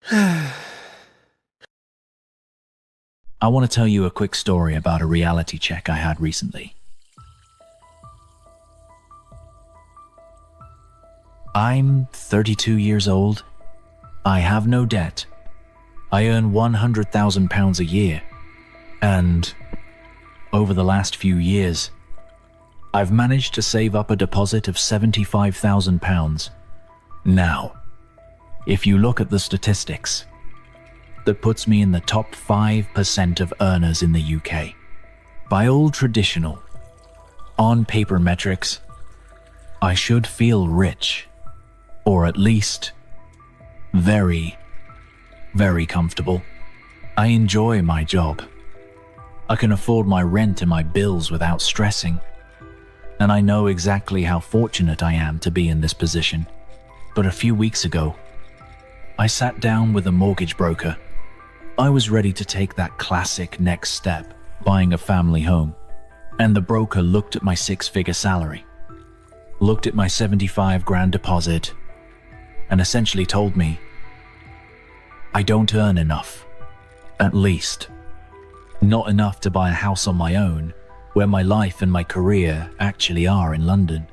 I want to tell you a quick story about a reality check I had recently. I'm 32 years old. I have no debt. I earn £100,000 a year. And over the last few years, I've managed to save up a deposit of £75,000. Now, if you look at the statistics, that puts me in the top 5% of earners in the UK. By all traditional, on-paper metrics, I should feel rich, or at least very, very comfortable. I enjoy my job. I can afford my rent and my bills without stressing. And I know exactly how fortunate I am to be in this position. But a few weeks ago, I sat down with a mortgage broker. I was ready to take that classic next step, buying a family home. And the broker looked at my 6-figure salary, looked at my 75 grand deposit, and essentially told me, I don't earn enough. At least, not enough to buy a house on my own, where my life and my career actually are in London.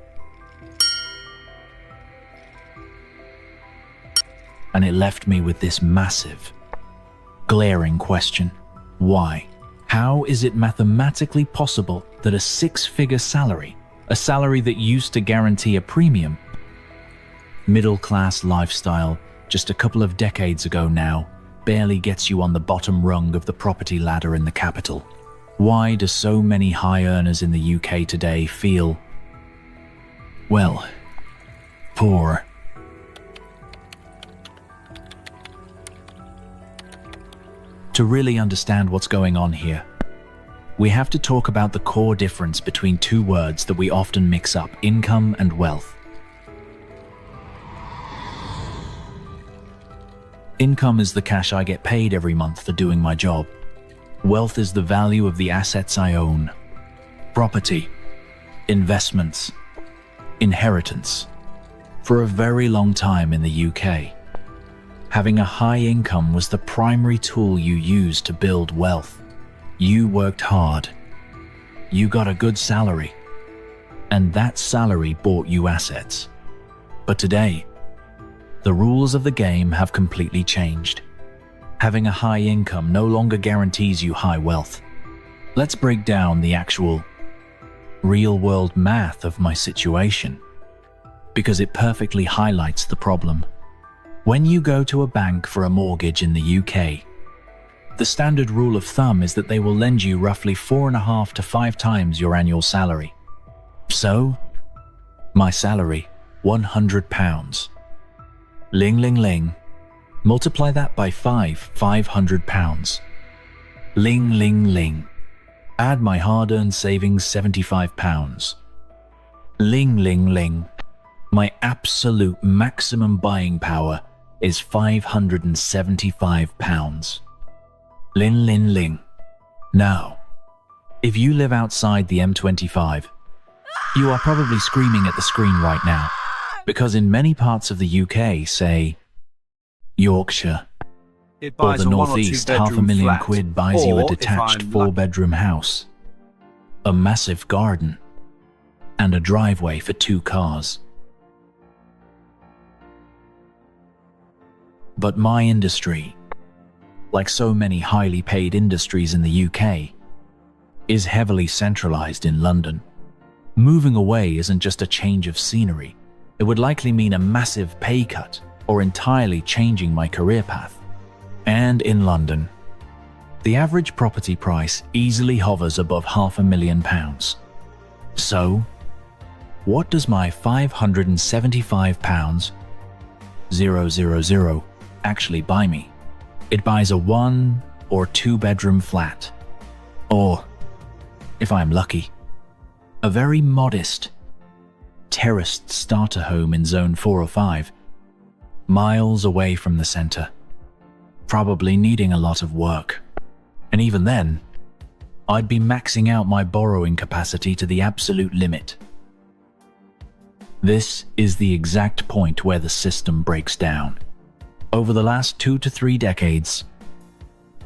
And it left me with this massive, glaring question. Why? How is it mathematically possible that a 6-figure salary, a salary that used to guarantee a premium, middle-class lifestyle just a couple of decades ago now, barely gets you on the bottom rung of the property ladder in the capital? Why do so many high earners in the UK today feel, well, poor? To really understand what's going on here, we have to talk about the core difference between two words that we often mix up: income and wealth. Income is the cash I get paid every month for doing my job. Wealth is the value of the assets I own. Property, investments, inheritance. For a very long time in the UK, having a high income was the primary tool you used to build wealth. You worked hard. You got a good salary. And that salary bought you assets. But today, the rules of the game have completely changed. Having a high income no longer guarantees you high wealth. Let's break down the actual real-world math of my situation, because it perfectly highlights the problem. When you go to a bank for a mortgage in the UK, the standard rule of thumb is that they will lend you roughly 4.5 to 5 times your annual salary. So, my salary, £100. Ling, ling, ling. Multiply that by 5, £500. Ling, ling, ling. Add my hard-earned savings, £75. Ling, ling, ling. My absolute maximum buying power is £575. Lin, lin, ling. Now, if you live outside the M25, you are probably screaming at the screen right now, because in many parts of the UK, say Yorkshire or the Northeast, £500,000 buys you a detached 4-bedroom house, a massive garden, and a driveway for 2 cars. But my industry, like so many highly paid industries in the UK, is heavily centralized in London. Moving away isn't just a change of scenery. It would likely mean a massive pay cut or entirely changing my career path. And in London, the average property price easily hovers above £500,000. So, what does my £575 000 actually buy me? It buys a 1 or 2 bedroom flat, or, if I'm lucky, a very modest terraced starter home in zone 4 or 5, miles away from the center, probably needing a lot of work. And even then, I'd be maxing out my borrowing capacity to the absolute limit. This is the exact point where the system breaks down. Over the last 2 to 3 decades,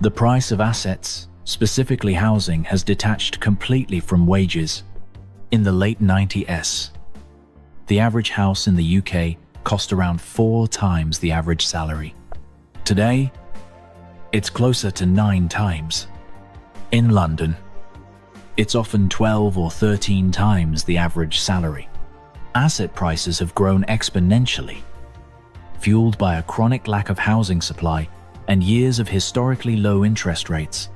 the price of assets, specifically housing, has detached completely from wages. In the late 90s, the average house in the UK cost around 4 times the average salary. Today, it's closer to 9 times. In London, it's often 12 or 13 times the average salary. Asset prices have grown exponentially, fueled by a chronic lack of housing supply and years of historically low interest rates.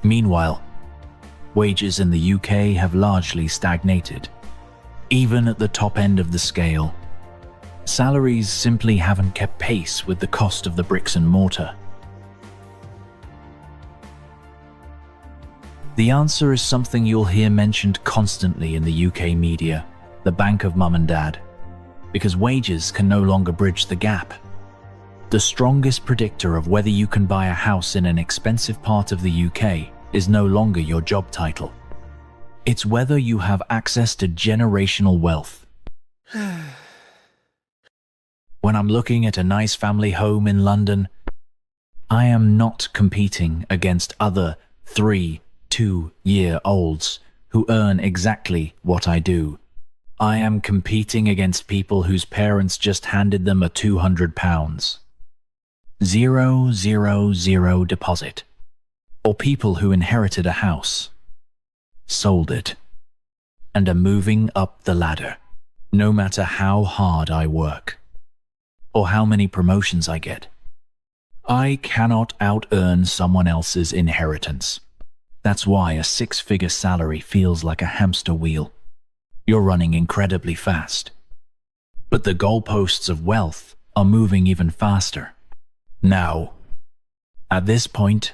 Meanwhile, wages in the UK have largely stagnated. Even at the top end of the scale, salaries simply haven't kept pace with the cost of the bricks and mortar. The answer is something you'll hear mentioned constantly in the UK media: the bank of mum and dad. Because wages can no longer bridge the gap. The strongest predictor of whether you can buy a house in an expensive part of the UK is no longer your job title. It's whether you have access to generational wealth. When I'm looking at a nice family home in London, I am not competing against other 3-2-year-olds who earn exactly what I do. I am competing against people whose parents just handed them a £200 000 deposit, or people who inherited a house, sold it, and are moving up the ladder, no matter how hard I work or how many promotions I get. I cannot out-earn someone else's inheritance. That's why a 6-figure salary feels like a hamster wheel. You're running incredibly fast. But the goalposts of wealth are moving even faster. Now, at this point,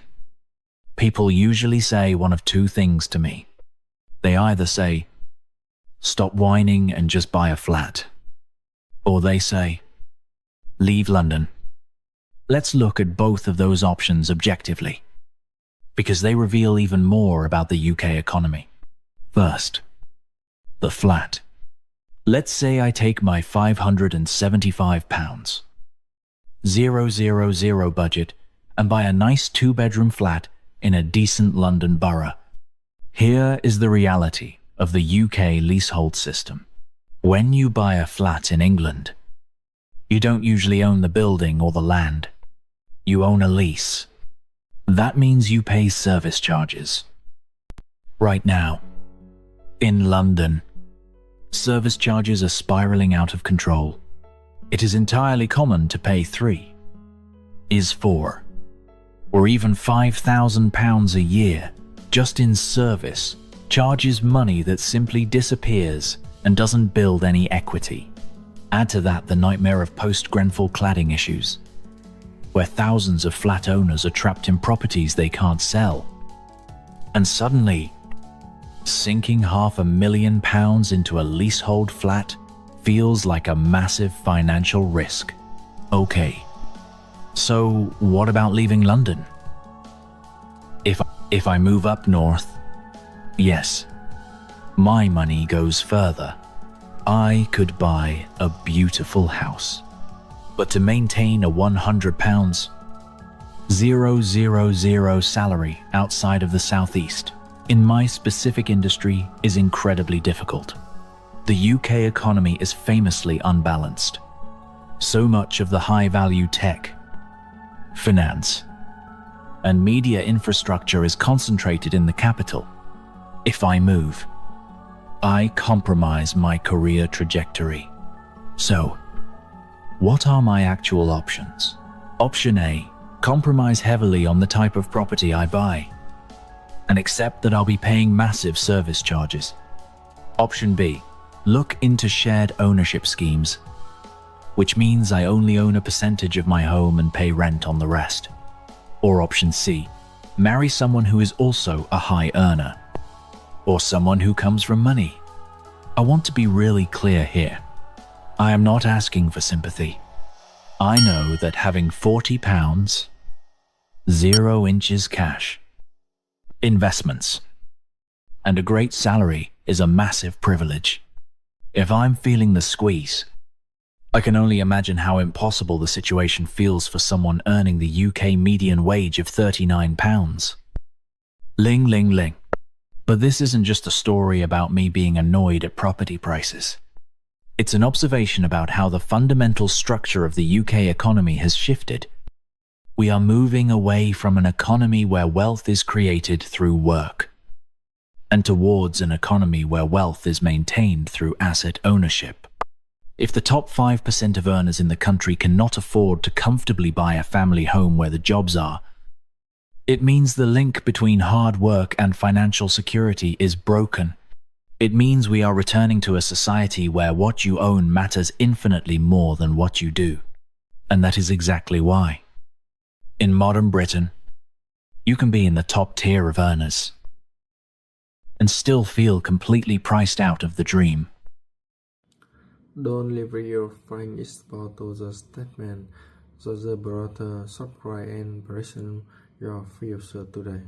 people usually say one of 2 things to me. They either say, "Stop whining and just buy a flat," or they say, "Leave London." Let's look at both of those options objectively, because they reveal even more about the UK economy. First, the flat. Let's say I take my £575 000 budget and buy a nice 2-bedroom flat in a decent London borough. Here is the reality of the UK leasehold system. When you buy a flat in England, you don't usually own the building or the land. You own a lease. That means you pay service charges. Right now, in London, service charges are spiraling out of control. It is entirely common to pay 3, is 4, or even £5,000 a year just in service charges, money that simply disappears and doesn't build any equity. Add to that the nightmare of post-Grenfell cladding issues, where thousands of flat owners are trapped in properties they can't sell. And suddenly, sinking £500,000 into a leasehold flat feels like a massive financial risk. Okay, so what about leaving London? If I move up north, yes, my money goes further. I could buy a beautiful house. But to maintain a £100 000 salary outside of the southeast, in my specific industry, is incredibly difficult. The UK economy is famously unbalanced. So much of the high-value tech, finance, and media infrastructure is concentrated in the capital. If I move, I compromise my career trajectory. So, what are my actual options? Option A, compromise heavily on the type of property I buy and accept that I'll be paying massive service charges. Option B, look into shared ownership schemes, which means I only own a percentage of my home and pay rent on the rest. Or option C, marry someone who is also a high earner, or someone who comes from money. I want to be really clear here. I am not asking for sympathy. I know that having £40, 0 inches cash, investments, and a great salary is a massive privilege. If I'm feeling the squeeze, I can only imagine how impossible the situation feels for someone earning the UK median wage of £39. Ling, ling, ling. But this isn't just a story about me being annoyed at property prices. It's an observation about how the fundamental structure of the UK economy has shifted. We are moving away from an economy where wealth is created through work, and towards an economy where wealth is maintained through asset ownership. If the top 5% of earners in the country cannot afford to comfortably buy a family home where the jobs are, it means the link between hard work and financial security is broken. It means we are returning to a society where what you own matters infinitely more than what you do. And that is exactly why. In modern Britain, you can be in the top tier of earners and still feel completely priced out of the dream. Don't leave your French spouse to the statement, so the brother subscribe and present your future today.